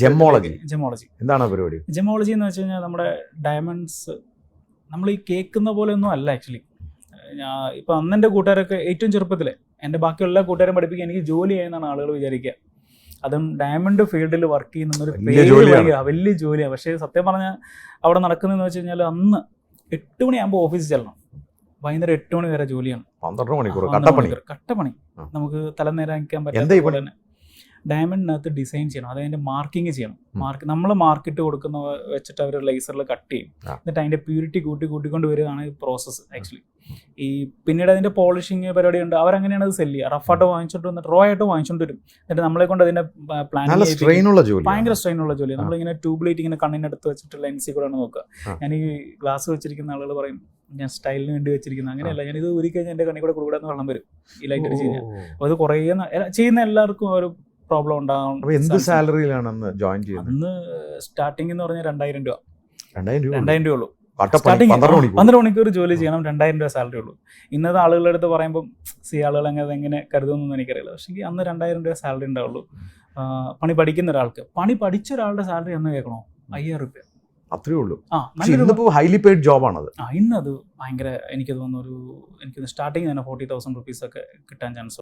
ജെമ്മോളജി എന്താണ് പരിപാടി? ജെമോളജി എന്ന് വെച്ച് കഴിഞ്ഞാൽ നമ്മുടെ ഡയമണ്ട്സ് നമ്മൾ ഈ കേൾക്കുന്ന പോലെ ഒന്നും അല്ല ആക്ച്വലി. ഇപ്പം അന്ന് എൻ്റെ കൂട്ടുകാരൊക്കെ ഏറ്റവും ചെറുപ്പത്തിൽ എൻ്റെ ബാക്കിയുള്ള കൂട്ടുകാരെ പഠിപ്പിക്കാൻ എനിക്ക് ജോലി ചെയ്യുന്നതാണ് ആളുകൾ വിചാരിക്കുക. അതും ഡയമണ്ട് ഫീൽഡിൽ വർക്ക് ചെയ്യുന്നൊരു വലിയ ജോലിയാണ്. പക്ഷേ സത്യം പറഞ്ഞാൽ അവിടെ നടക്കുന്നതെന്ന് വെച്ച് കഴിഞ്ഞാൽ അന്ന് 8 മണിയാകുമ്പോൾ ഓഫീസിൽ ചെല്ലണം, വൈകുന്നേരം 8 മണി വരെ ജോലിയാണ്. 12 മണിക്കൂർ കട്ടപ്പണി. നമുക്ക് തലനേരാക്കാൻ പറ്റാത്ത തന്നെ ഡയമണ്ടിനകത്ത് ഡിസൈൻ ചെയ്യണം, അതിൻ്റെ മാർക്കിങ് ചെയ്യണം. നമ്മൾ മാർക്കറ്റ് കൊടുക്കുന്ന വെച്ചിട്ട് അവർ ലേസറിൽ കട്ട് ചെയ്യും, എന്നിട്ട് അതിൻ്റെ പ്യൂരിറ്റി കൂട്ടിക്കൊണ്ട് വരികയാണ് ഈ പ്രോസസ്സ് ആക്ച്വലി. ഈ പിന്നീട് അതിൻ്റെ പോളിഷിങ് പരിപാടി ഉണ്ട്. അവരങ്ങനെയാണ് അത് സെല്ല് ചെയ്യുക. റഫായിട്ട് വാങ്ങിച്ചോണ്ട് വന്നിട്ട് റോ ആയിട്ട് വാങ്ങിച്ചോണ്ട് വരും. എന്നിട്ട് നമ്മളെ കൊണ്ട് അതിൻ്റെ ഭയങ്കര സ്ട്രെയിനുള്ള ജോലി. നമ്മളിങ്ങനെ ട്യൂബ്ലൈറ്റ് ഇങ്ങനെ കണ്ണിനടുത്ത് വെച്ചിട്ട് ലെൻസിൽ കൂടെയാണ് നോക്കുക. ഞാൻ ഈ ഗ്ലാസ് വെച്ചിരിക്കുന്ന ആളുകൾ പറയും ഞാൻ സ്റ്റൈലിന് വേണ്ടി വെച്ചിരിക്കുന്നത്. അങ്ങനെയല്ല, ഞാനിത് ഊരി കഴിഞ്ഞാൽ എൻ്റെ കണ്ണിൽ കൂടെ കൂടെ വെള്ളം വരും ഈ ലൈറ്റ് അടിച്ച് കഴിഞ്ഞാൽ. അപ്പോൾ അത് കുറേ ചെയ്യുന്ന എല്ലാവർക്കും ഒരു പ്രോബ്ലം ഉണ്ടാകും. എന്ത് സാലറിയിലാണ് അന്ന് ജോയിൻ ചെയ്യുന്നത്? അന്ന് സ്റ്റാർട്ടിംഗ് എന്ന് പറഞ്ഞാൽ 2000 രൂപ. 2000 രൂപ ഉള്ളൂ. 12 മണിക്കൂർ ജോലി ചെയ്യണം, 2000 രൂപ സാലറി ഉള്ളൂ. ഇന്നത്തെ ആളുകളുടെ അടുത്ത് പറയുമ്പം ആളുകൾ എങ്ങനെ കരുതുമെന്നൊന്നും എനിക്കറിയില്ല. പക്ഷേ അന്ന് 2000 രൂപ സാലറി ഉണ്ടാവുള്ളൂ. പണി പഠിക്കുന്ന ഒരാൾക്ക്. പണി പഠിച്ച ഒരാളുടെ സാലറി എന്ന് കേൾക്കണോ? 5000 രൂപ. അത്രേ ഉള്ളൂ. ഹൈലി പെയ്ഡ് ജോബാണത്. ഇന്നത് ഭയങ്കര, എനിക്ക് തോന്നുന്നു എനിക്ക് സ്റ്റാർട്ടിങ് തന്നെ 40,000 റുപ്പീസ് ഒക്കെ കിട്ടാൻ ചാൻസ്.